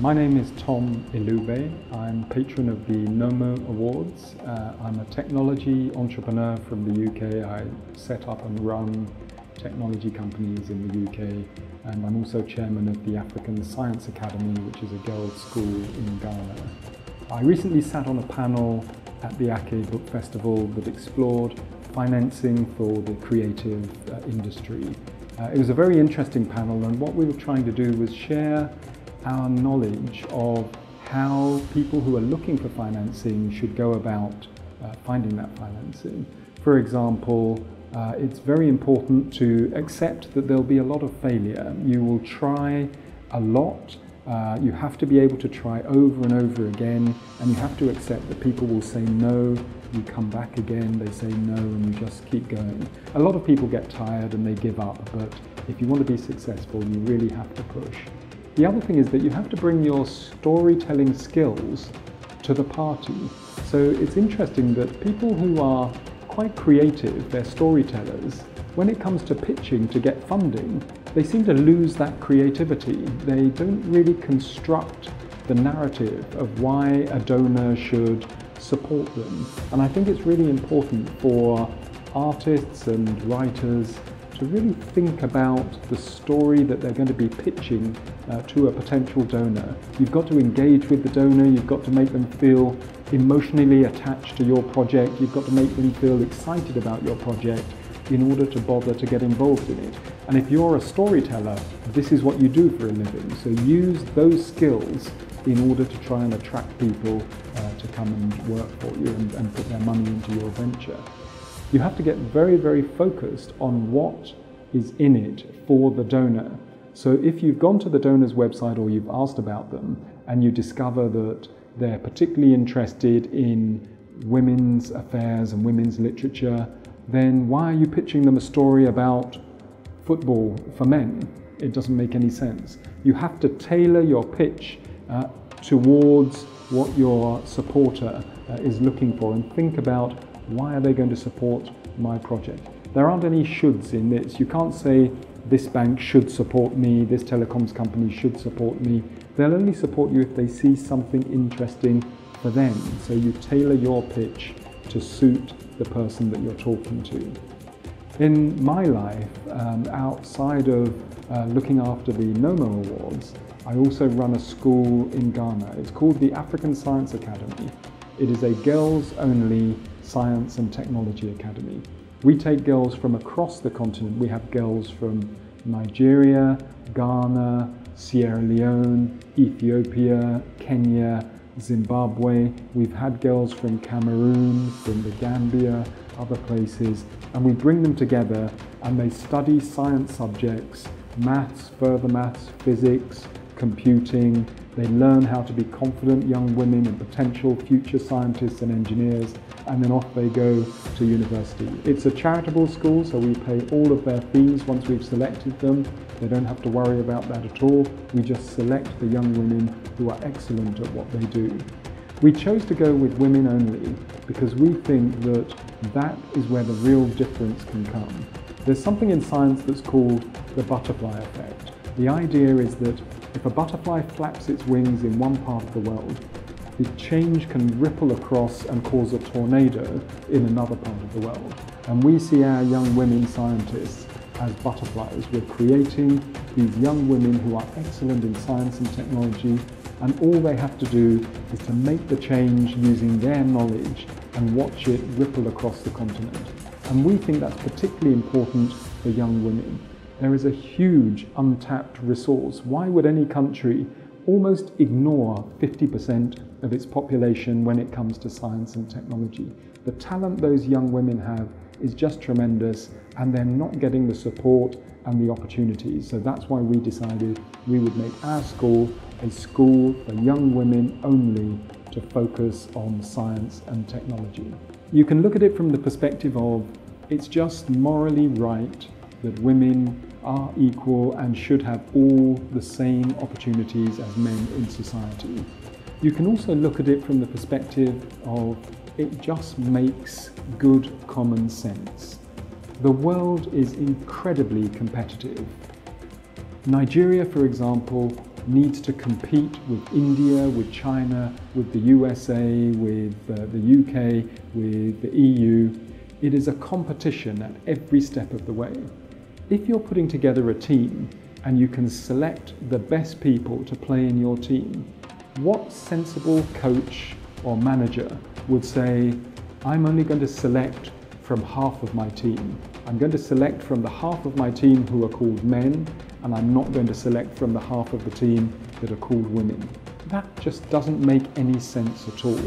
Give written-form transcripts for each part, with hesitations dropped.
My name is Tom Ilube. I'm patron of the NOMO Awards. I'm a technology entrepreneur from the UK. I set up and run technology companies in the UK, and I'm also chairman of the African Science Academy, which is a girls' school in Ghana. I recently sat on a panel at the Ake Book Festival that explored financing for the creative industry. It was a very interesting panel, and what we were trying to do was share our knowledge of how people who are looking for financing should go about finding that financing. For example, it's very important to accept that there'll be a lot of failure. You will try a lot. You have to be able to try over and over again, and you have to accept that people will say no. You come back again, they say no, and you just keep going. A lot of people get tired and they give up, but if you want to be successful, you really have to push. The other thing is that you have to bring your storytelling skills to the party. So it's interesting that people who are quite creative, they're storytellers, when it comes to pitching to get funding, they seem to lose that creativity. They don't really construct the narrative of why a donor should support them. And I think it's really important for artists and writers to really think about the story that they're going to be pitching to a potential donor. You've got to engage with the donor, you've got to make them feel emotionally attached to your project, you've got to make them feel excited about your project in order to bother to get involved in it. And if you're a storyteller, this is what you do for a living. So use those skills in order to try and attract people to come and work for you and put their money into your venture. You have to get very, very focused on what is in it for the donor. So if you've gone to the donor's website or you've asked about them and you discover that they're particularly interested in women's affairs and women's literature, then why are you pitching them a story about football for men? It doesn't make any sense. You have to tailor your pitch towards what your supporter is looking for, and think about why are they going to support my project. There aren't any shoulds in this. You can't say this bank should support me, this telecoms company should support me. They'll only support you if they see something interesting for them. So you tailor your pitch to suit the person that you're talking to. In my life, outside of looking after the NOMO Awards, I also run a school in Ghana. It's called the African Science Academy. It is a girls-only science and technology academy. We take girls from across the continent. We have girls from Nigeria, Ghana, Sierra Leone, Ethiopia, Kenya, Zimbabwe. We've had girls from Cameroon, from the Gambia, other places, and we bring them together and they study science subjects, maths, further maths, physics, computing. They learn how to be confident young women and potential future scientists and engineers, and then off they go to university. It's a charitable school, so we pay all of their fees once we've selected them. They don't have to worry about that at all. We just select the young women who are excellent at what they do. We chose to go with women only because we think that that is where the real difference can come. There's something in science that's called the butterfly effect. The idea is that if a butterfly flaps its wings in one part of the world, the change can ripple across and cause a tornado in another part of the world. And we see our young women scientists as butterflies. We're creating these young women who are excellent in science and technology, and all they have to do is to make the change using their knowledge and watch it ripple across the continent. And we think that's particularly important for young women. There is a huge untapped resource. Why would any country almost ignore 50% of its population when it comes to science and technology? The talent those young women have is just tremendous, and they're not getting the support and the opportunities. So that's why we decided we would make our school a school for young women only, to focus on science and technology. You can look at it from the perspective of it's just morally right that women are equal and should have all the same opportunities as men in society. You can also look at it from the perspective of it just makes good common sense. The world is incredibly competitive. Nigeria, for example, needs to compete with India, with China, with the USA, with the UK, with the EU. It is a competition at every step of the way. If you're putting together a team and you can select the best people to play in your team, what sensible coach or manager would say, I'm only going to select from half of my team. I'm going to select from the half of my team who are called men, and I'm not going to select from the half of the team that are called women. That just doesn't make any sense at all.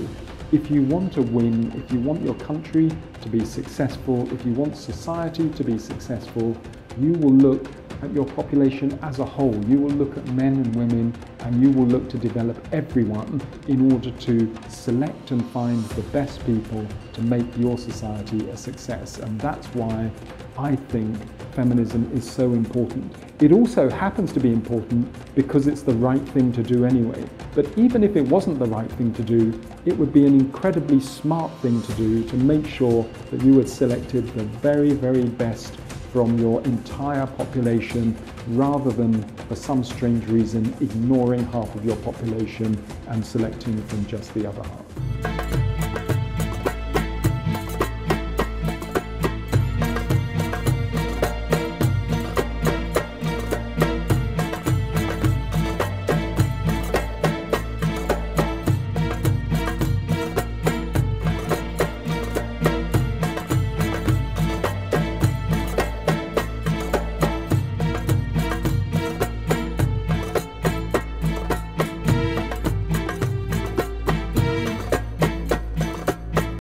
If you want to win, if you want your country to be successful, if you want society to be successful, you will look at your population as a whole. You will look at men and women, and you will look to develop everyone in order to select and find the best people to make your society a success. And that's why I think feminism is so important. It also happens to be important because it's the right thing to do anyway. But even if it wasn't the right thing to do, it would be an incredibly smart thing to do to make sure that you had selected the very, very best from your entire population, rather than for some strange reason ignoring half of your population and selecting from just the other half.